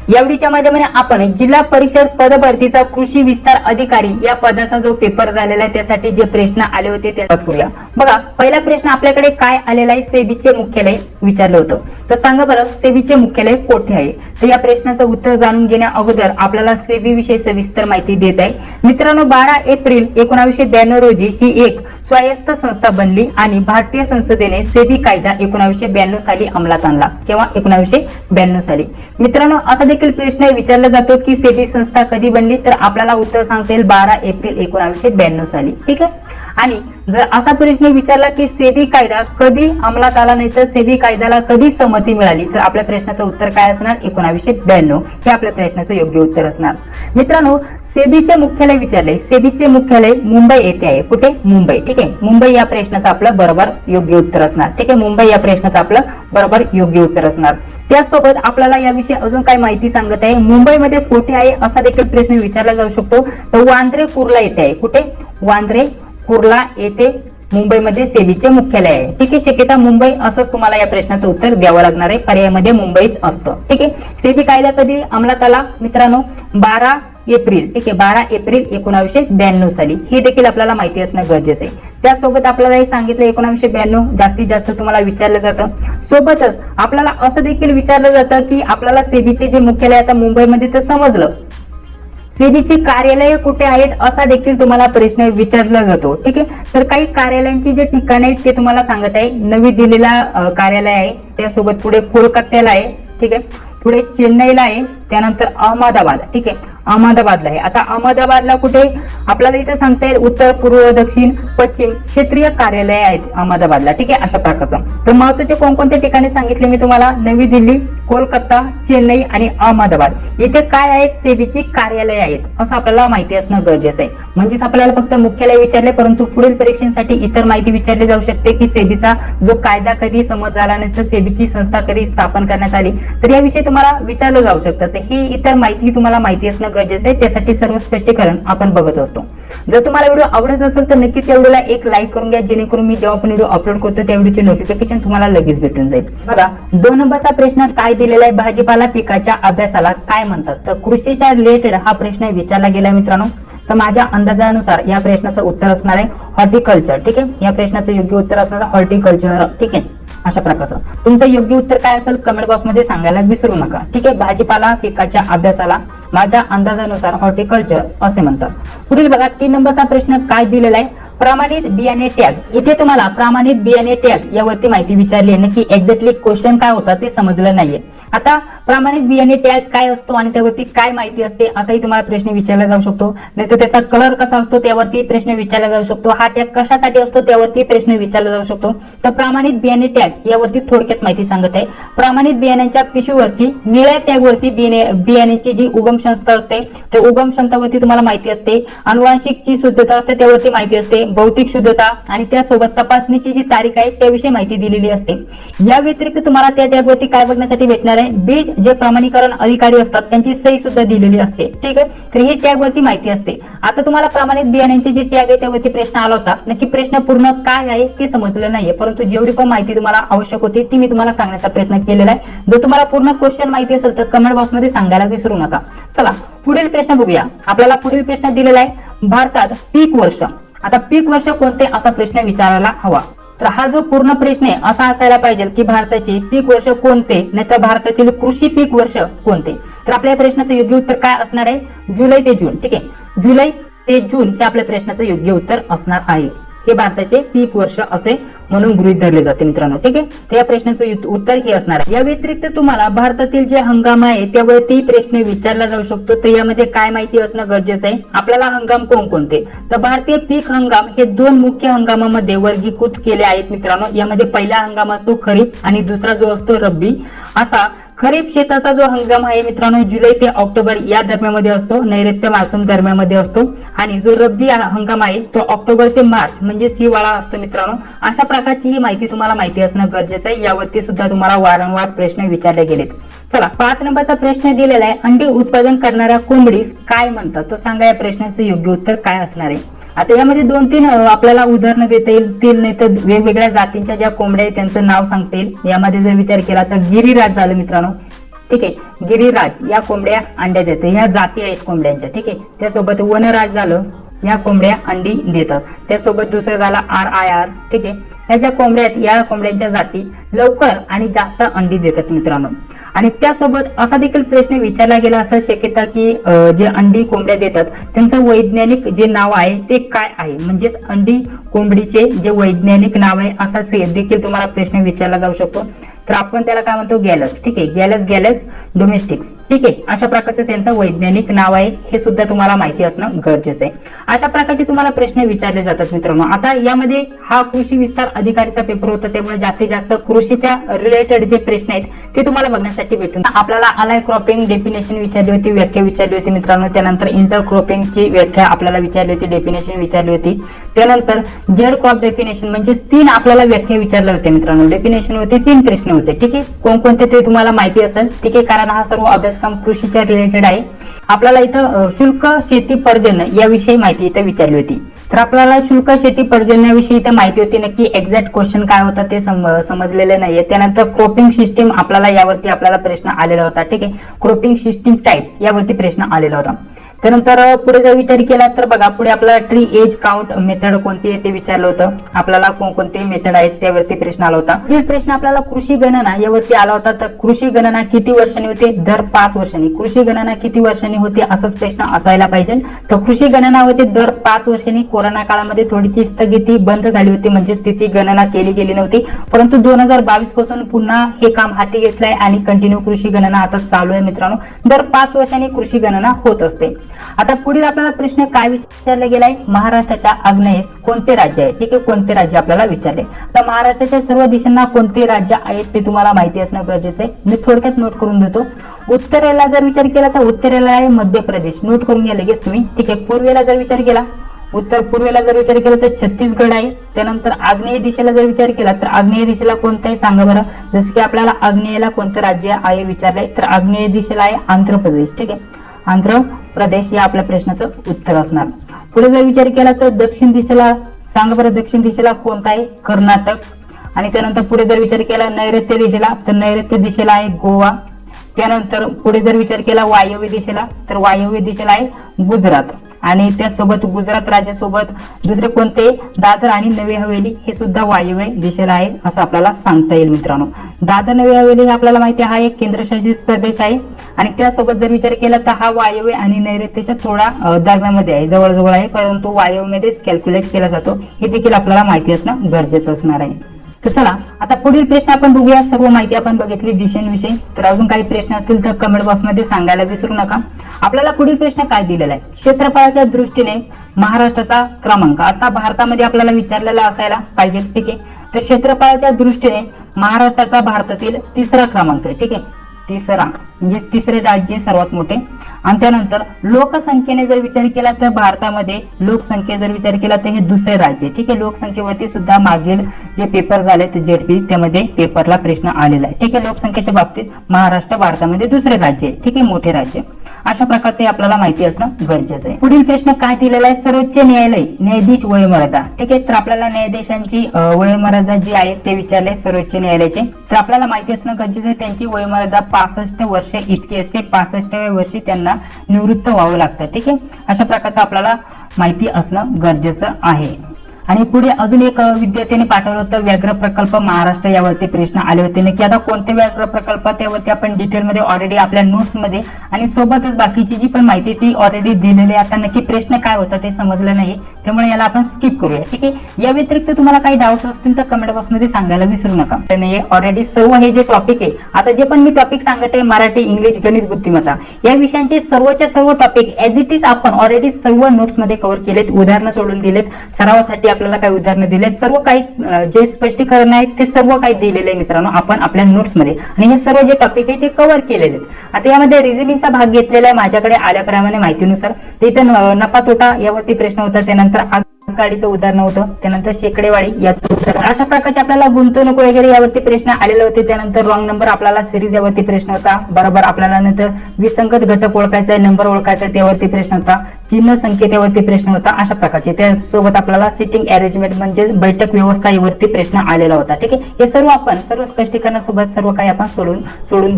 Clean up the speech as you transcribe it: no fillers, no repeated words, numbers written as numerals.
यावेळीच्या माध्यमाने आपण जिल्हा परिषद पदभरतीचा कृषी विस्तार अधिकारी या पदाचा जो पेपर झालेला आहे त्यासाठी जे प्रश्न आले होते ते करूया। बघा, पहिला प्रश्न आपल्याकडे काय आलेला आहे, सेबीचे मुख्यालय विचारलं होतं। तर सांगा बरं, सेबीचे मुख्यालय कोठे आहे? तर या प्रश्नाचं उत्तर जाणून घेण्या अगोदर आपल्याला सेबी विषयी सविस्तर माहिती देत आहे मित्रांनो। 12 एप्रिल 1992 रोजी ही एक स्वायत्त संस्था बनली आणि भारतीय संसदेने सेबी कायदा 1992 साली अंमलात आणला। केव्हा? 1992 साली। मित्रांनो, असा देखील प्रश्न विचारला जातो की सेबी संस्था कधी बनली, तर आपल्याला उत्तर सांगता येईल 12 एप्रिल 1992 साली। ठीक आहे। आणि जर असा प्रश्न विचारला की सेबी कायदा कधी अंमलात आला, नाही तर सेबी कायद्याला कधी संमती मिळाली, तर आपल्या प्रश्नाचं उत्तर काय असणार? 1992 हे आपल्या प्रश्नाचं योग्य उत्तर असणार। मित्रांनो, सेबीचे मुख्यालय विचारले, सेबीचे मुख्यालय मुंबई येथे आहे। कुठे? मुंबई। ठीक आहे, मुंबई या प्रश्नाचं आपलं बरोबर योग्य उत्तर असणार। ठीक आहे, मुंबई या प्रश्नाचं आपलं बरोबर योग्य उत्तर असणार। त्याचसोबत आपल्याला याविषयी अजून काय माहिती सांगत आहे, मुंबईमध्ये कोठे आहे असा देखील प्रश्न विचारला जाऊ शकतो। तर वांद्रे कुर्ला येथे आहे। कुठे? वांद्रे कुर्ला येथे मुंबईमध्ये सेबीचे मुख्यालय आहे। ठीक आहे, शक्यता मुंबई असंच तुम्हाला या प्रश्नाचं उत्तर द्यावं लागणार आहे, पर्यायामध्ये मुंबईच असतं। ठीक आहे, सेबी कायदा कधी अंमलात आला मित्रांनो? 12 एप्रिल। ठीक आहे, 12 एप्रिल 1992 साली। हे देखील आपल्याला माहिती असणं गरजेचं आहे। त्यासोबत आपल्याला हे सांगितलं 1992 जास्तीत जास्त तुम्हाला विचारलं जातं। सोबतच आपल्याला असं देखील विचारलं जातं की आपल्याला सेबीचे जे मुख्यालय आता मुंबईमध्ये तर समजलं, सेबीची कार्यालय कुठे आहेत असा देखील तुम्हाला प्रश्न विचारला जातो। ठीक आहे, तर काही कार्यालयांची जे ठिकाणे आहेत ते तुम्हाला सांगत आहे। नवी दिल्लीला कार्यालय आहे, त्यासोबत पुढे कोलकात्याला आहे। ठीक आहे, पुढे चेन्नईला आहे, त्यानंतर अहमदाबाद। ठीक आहे, अहमदाबादला आहे। आता अहमदाबादला कुठे आपल्याला इथे सांगता येईल उत्तर, पूर्व, दक्षिण, पश्चिम क्षेत्रीय कार्यालय आहेत अहमदाबादला। ठीक आहे, अशा प्रकारचं। तर महत्त्वाचे कोणकोणते ठिकाणी सांगितले मी तुम्हाला? नवी दिल्ली, कोलकाता, चेन्नई आणि अहमदाबाद येथे काय आहेत? सेबीची कार्यालय आहेत असं आपल्याला माहिती असणं गरजेचं आहे। म्हणजेच आपल्याला फक्त मुख्यालय विचारले, परंतु पुढील परीक्षेसाठी इतर माहिती विचारली जाऊ शकते की सेबीचा जो कायदा कधी संमत झाला, नंतर सेबीची संस्था कधी स्थापन करण्यात आली, तर याविषयी तुम्हाला विचारलं जाऊ शकतं। तर ही इतर माहिती तुम्हाला माहिती असणं गरजेचं आहे, त्यासाठी सर्व स्पष्टीकरण आपण बघत असतो। जर तुम्हाला व्हिडिओ आवडत असेल तर नक्कीच त्या व्हिडिओला एक लाईक करून घ्या, जेणेकरून मी जेव्हा पण व्हिडिओ अपलोड करतो त्या व्हिडिओचे नोटिफिकेशन तुम्हाला लगेच भेटून जाईल। बघा, 2 नंबरचा प्रश्न काय दिलेला आहे, भाजीपाला पिकाच्या अभ्यासाला काय म्हणतात? तर कृषीच्या रिलेटेड हा प्रश्न विचारला गेला मित्रांनो। तर माझ्या अंदाजानुसार या प्रश्नाचं उत्तर असणार आहे हॉर्टिकल्चर। ठीक आहे, या प्रश्नाचं योग्य उत्तर असणार आहे हॉर्टिकल्चर। ठीक आहे, अशा प्रकारचं तुमचं योग्य उत्तर काय असेल कमेंट बॉक्स मध्ये सांगायला विसरू नका। ठीक आहे, भाजीपाला पिकाच्या अभ्यासाला माझ्या अंदाजानुसार हॉर्टिकल्चर असे म्हणतात। पुढील बघा, 3 नंबरचा प्रश्न काय दिलेला आहे, प्रमाणित बियाणे टॅग। इथे तुम्हाला प्रमाणित बियाणे टॅग यावरती माहिती विचारली आहे, नक्की एक्झॅक्टली क्वेश्चन काय होता ते समजलं नाहीये। आता प्रमाणित बियाणे टॅग काय असतो आणि त्यावरती काय माहिती असते असाही तुम्हाला प्रश्न विचारला जाऊ शकतो, नाहीतर त्याचा कलर कसा असतो त्यावरती प्रश्न विचारला जाऊ शकतो, हा टॅग कशासाठी असतो त्यावरती प्रश्न विचारला जाऊ शकतो। तर प्रमाणित बियाणे टॅग यावरती थोडक्यात माहिती सांगत आहे। प्रमाणित बियाण्यांच्या पिशवीवरती निळ्या टॅग वरती बियाण्याची जी उगम क्षमता असते त्या उगम क्षमतावरती तुम्हाला माहिती असते, अनुवांशिक जी शुद्धता असते त्यावरती माहिती असते, भौतिक शुद्धता आणि त्यासोबत तपासणीची जी तारीख आहे त्याविषयी माहिती दिलेली असते। या व्यतिरिक्त तुम्हाला त्या टॅग वरती काय बघण्यासाठी भेटणार आहे, बीज जे प्रमाणीकरण अधिकारी असतात त्यांची सही सुद्धा दिलेली असते। ठीक आहे, तर ही टॅग वरती माहिती असते। आता तुम्हाला प्रमाणित बियाण्यांचे जे टॅग आहे त्यावरती प्रश्न आला होता, नक्की प्रश्न पूर्ण काय आहे ते समजलं नाहीये, परंतु जेवढी पण माहिती तुम्हाला आवश्यक होती ती मी तुम्हाला सांगण्याचा प्रयत्न केलेला आहे। जर तुम्हाला पूर्ण क्वेश्चन माहिती असेल तर कमेंट बॉक्स मध्ये सांगायला विसरू नका। चला पुढील प्रश्न बघूया। आपल्याला पुढील प्रश्न दिलेला आहे, भारतात पीक वर्ष। आता पीक वर्ष कोणते असा प्रश्न विचारायला हवा। तर हा जो पूर्ण प्रश्न आहे असा असायला पाहिजे की भारताचे पीक वर्ष कोणते, नाहीतर भारतातील कृषी पीक वर्ष कोणते। तर आपल्या प्रश्नाचं योग्य उत्तर काय असणार आहे, जुलै ते जून। ठीक आहे, जुलै ते जून हे आपल्या प्रश्नाचं योग्य उत्तर असणार आहे। हे भारताचे पीक वर्ष असे म्हणून गृहीत धरले जाते मित्रांनो। ठीक आहे, तर या प्रश्नाचं उत्तर हे असणार आहे। या व्यतिरिक्त तुम्हाला भारतातील जे हंगाम आहे त्यावरती प्रश्न विचारला जाऊ शकतो, तर यामध्ये काय माहिती असणं गरजेचं आहे, आपल्याला हंगाम कोणकोणते, तर भारतीय पीक हंगाम हे 2 मुख्य हंगामामध्ये वर्गीकृत केले आहेत मित्रांनो। यामध्ये पहिला हंगाम असतो खरीप आणि दुसरा जो असतो रब्बी। आता खरीप शेताचा जो हंगाम आहे मित्रांनो जुलै ते ऑक्टोबर या दरम्यामध्ये असतो, नैऋत्य मान्सून दरम्यामध्ये असतो, आणि जो रब्बी हंगाम आहे तो ऑक्टोबर ते मार्च म्हणजे हिवाळा असतो मित्रांनो। अशा प्रकारची ही माहिती तुम्हाला माहिती असणं गरजेचं आहे, यावरती सुद्धा तुम्हाला वारंवार प्रश्न विचारले गेलेत। चला 5 नंबरचा प्रश्न दिलेला आहे, अंडी उत्पादन करणाऱ्या कोंबडीस काय म्हणतात? तर सांगा या प्रश्नाचं योग्य उत्तर काय असणार आहे। आता यामध्ये 2-3 आपल्याला उदाहरणं देता येईल, नाही तर वेगवेगळ्या जातींच्या ज्या कोंबड्या आहेत त्यांचं नाव सांगता येईल। यामध्ये जर विचार केला तर गिरिराज झालं मित्रांनो, ठीक आहे. गिरिराज या कोंबड्या अंड्या देतात, ह्या जाती आहेत कोंबड्यांच्या, ठीक आहे. त्यासोबत वनराज झालं, या कोंबड्या अंडी देतात. त्यासोबत दुसरं झालं RIR, ठीक आहे. या ज्या कोंबड्या आहेत या कोंबड्यांच्या जाती लवकर आणि जास्त अंडी देतात मित्रांनो. आणि त्यासोबत असा देखील प्रश्न विचारला गेला असं शक्यता की जे अंडी कोंबड्या देतात त्यांचं वैज्ञानिक जे नाव आहे ते काय आहे, म्हणजेच अंडी कोंबडीचे जे वैज्ञानिक नाव आहे असाच देखील तुम्हाला प्रश्न विचारला जाऊ शकतो. तर आपण त्याला काय म्हणतो, गॅलस, ठीक आहे. गॅलस डोमेस्टिक्स, ठीक आहे. अशा प्रकारचं त्यांचं वैज्ञानिक नाव आहे, हे सुद्धा तुम्हाला माहिती असणं गरजेचं आहे. अशा प्रकारचे तुम्हाला प्रश्न विचारले जातात मित्रांनो. आता यामध्ये हा कृषी विस्तार अधिकारीचा पेपर होता, त्यामुळे जास्तीत जास्त कृषीच्या रिलेटेड जे प्रश्न आहेत ते तुम्हाला बघण्यासाठी भेटून. आपल्याला अलाय क्रॉपिंग डेफिनेशन विचारली होती, व्याख्या विचारली होती मित्रांनो. त्यानंतर इंटर क्रॉपिंगची व्याख्या आपल्याला विचारली होती, डेफिनेशन विचारली होती. त्यानंतर जेड क्रॉप डेफिनेशन म्हणजे 3 आपल्याला व्याख्या विचारल्या होत्या मित्रांनो. डेफिनेशन होते 3 प्रश्न होते, ठीक आहे. कोणकोणते ते तुम्हाला माहिती असेल, ठीक आहे, कारण हा सर्व अभ्यासक्रम कृषीच्या रिलेटेड आहे. आपल्याला इथं शुल्क शेती पर्जन्य याविषयी माहिती इथं विचारली होती. तर आपल्याला शुल्क शेती पर्जन्याविषयी इथं माहिती होती, नक्की एक्झॅक्ट क्वेश्चन काय होता ते समजलेलं नाहीये. त्यानंतर क्रॉपिंग सिस्टीम आपल्याला यावरती आपल्याला प्रश्न आलेला होता, ठीक आहे. क्रॉपिंग सिस्टीम टाईप यावरती प्रश्न आलेला होता. त्यानंतर पुढे जर विचार केला तर बघा, पुढे आपल्याला ट्री एज काउंट मेथड कोणती आहे ते विचारलं होतं. आपल्याला कोणकोणते मेथड आहेत त्यावरती प्रश्न आला होता. हे प्रश्न आपल्याला कृषी गणना यावरती आला होता. तर कृषी गणना किती वर्षांनी होते, दर 5 वर्षांनी. कृषी गणना किती वर्षांनी होते असाच प्रश्न असायला पाहिजे. तर कृषी गणना होते दर 5 वर्षांनी. कोरोना काळामध्ये थोडीशी स्थगिती बंद झाली होती, म्हणजे तिची गणना केली गेली नव्हती. परंतु 2022 पासून पुन्हा हे काम हाती घेतलंय आणि कंटिन्यू कृषी गणना आता चालू आहे मित्रांनो. दर 5 वर्षांनी कृषी गणना होत असते. आता पुढील आपल्याला प्रश्न काय विचारला गेलाय, महाराष्ट्राच्या आग्नेयेस कोणते राज्य आहे, ठीक आहे. कोणते राज्य आपल्याला विचारले. तर महाराष्ट्राच्या सर्व दिशांना कोणते राज्य आहेत ते तुम्हाला माहिती असणं गरजेचं आहे. मी थोडक्यात नोट करून देतो. उत्तरेला जर विचार केला तर उत्तरेला आहे मध्य प्रदेश, नोट करून घ्या लगेच तुम्ही, ठीक आहे. पूर्वेला जर विचार केला, उत्तर पूर्वेला जर विचार केला तर छत्तीसगड आहे. त्यानंतर आग्नेय दिशेला जर विचार केला तर आग्नेय दिशेला कोणतं आहे सांगा बरं. जसं की आपल्याला आग्नेयला कोणतं राज्य आहे विचारलंय, तर आग्नेय दिशेला आहे आंध्र प्रदेश, ठीक आहे. आंध्र प्रदेश या आपल्या प्रश्नाचं उत्तर असणार. पुढे जर विचार केला तर दक्षिण दिशेला सांगा बरं, दक्षिण दिशेला कोणता आहे, कर्नाटक. आणि त्यानंतर पुढे जर विचार केला नैऋत्य दिशेला तर नैऋत्य दिशेला आहे गोवा. त्यानंतर पुढे जर विचार केला वायव्य दिशेला तर वायव्य दिशेला आहे गुजरात. आणि त्यासोबत गुजरात राज्यासोबत दुसरे कोणते, दादर आणि नवी हवेली हे सुद्धा वायव्य दिशेला आहे असं आपल्याला सांगता येईल मित्रांनो. दादर नवी हवेली हे आपल्याला माहिती आहे एक केंद्रशासित प्रदेश आहे. आणि त्यासोबत जर विचार केला तर हा वायव्य आणि नैऋत्यच्या थोडा दरम्यानमध्ये आहे, जवळजवळ आहे, परंतु वायव्यमध्येच कॅल्क्युलेट केला जातो. हे देखील आपल्याला माहिती असणं गरजेचं असणार आहे. तर चला आता पुढील प्रश्न आपण बघूया. सर्व माहिती आपण बघितली दिशेंविषयी. तर अजून काही प्रश्न असतील तर कमेंट बॉक्समध्ये सांगायला विसरू नका. आपल्याला पुढील प्रश्न काय दिलेला आहे, क्षेत्रफळाच्या दृष्टीने महाराष्ट्राचा क्रमांक. आता भारतामध्ये आपल्याला विचारलेला असायला पाहिजे, ठीक आहे. तर क्षेत्रफळाच्या दृष्टीने महाराष्ट्राचा भारतातील 3रा क्रमांक आहे, ठीक आहे. 3रा म्हणजे 3रे राज्य सर्वात मोठे. आणि त्यानंतर लोकसंख्येने जर विचार केला तर भारतामध्ये लोकसंख्ये जर विचार केला तर हे 2रे राज्य, ठीक आहे. लोकसंख्येवरती सुद्धा मागील जे पेपर झाले ते जेडपी त्यामध्ये पेपरला प्रश्न आलेला आहे, ठीक आहे. लोकसंख्येच्या बाबतीत महाराष्ट्र भारतामध्ये 2रे राज्य आहे, ठीक आहे, मोठे राज्य. अशा प्रकारचे आपल्याला माहिती असणं गरजेचं आहे. पुढील प्रश्न काय दिलेला आहे, सर्वोच्च न्यायालय न्यायाधीश वयोमर्यादा, ठीक आहे. तर आपल्याला न्यायाधीशांची वयोमर्यादा जी आहे ते विचारले सर्वोच्च न्यायालयाचे. तर आपल्याला माहिती असणं गरजेचं आहे त्यांची वयोमर्यादा 65 वर्ष इतकी असते. 65व्या वर्षी त्यांना निवृत्त व्हावं लागतं, ठीक आहे. अशा प्रकारचं आपल्याला माहिती असणं गरजेचं आहे. आणि पुढे अजून एक विद्यार्थ्यांनी पाठवलं होतं व्याघ्र प्रकल्प महाराष्ट्र यावरती प्रश्न आले होते. नक्की आता कोणते व्याघ्र प्रकल्प त्यावरती आपण डिटेलमध्ये ऑलरेडी आपल्या नोट्स मध्ये आणि सोबतच बाकीची जी पण माहिती ती ऑलरेडी दिलेली आहे. आता नक्की प्रश्न काय होता ते समजलं नाही, त्यामुळे याला आपण स्किप करूया, ठीक आहे. या व्यतिरिक्त तुम्हाला काही डाऊट्स असतील तर कमेंट बॉक्स मध्ये सांगायला विसरू नका. ऑलरेडी सर्व हे जे टॉपिक आहे, आता जे पण मी टॉपिक सांगत आहे मराठी, इंग्लिश, गणित, बुद्धिमत्ता या विषयांचे सर्वच्या सर्व टॉपिक ऍज इट इज आपण ऑलरेडी सर्व नोट्स मध्ये कव्हर केलेत. उदाहरणं सोडून दिलेत, सरावासाठी आपल्याला काही उदाहरणं दिले, सर्व काही जे स्पष्टीकरण आहे ते सर्व काही दिलेले आहे मित्रांनो आपण आपल्या नोट्स मध्ये. आणि हे सर्व जे टॉपिक आहे ते कव्हर केलेले आहेत. आता यामध्ये रिझनिंगचा भाग घेतलेला आहे माझ्याकडे आल्याप्रमाणे माहितीनुसार. तिथे नफा तोटा यावरती प्रश्न होता, त्यानंतर गाडीचं उदाहरण होतं, त्यानंतर शेकडेवाडी याचं उदाहरण. अशा प्रकारचे आपल्याला गुंतवणूक वगैरे यावरती प्रश्न आलेले होते. त्यानंतर रॉंग नंबर आपल्याला सिरीज यावरती प्रश्न होता, बरोबर. आपल्याला नंतर विसंगत घटक ओळखायचा, नंबर ओळखायचा त्यावरती प्रश्न होता, चिन्ह संख्या त्यावरती प्रश्न होता. अशा प्रकारचे त्यासोबत आपल्याला सिटिंग अरेंजमेंट म्हणजे बैठक व्यवस्था यावरती प्रश्न आलेला होता, ठीक आहे. हे सर्व आपण सर्व स्पष्टीकरणासोबत सर्व काही आपण सोडून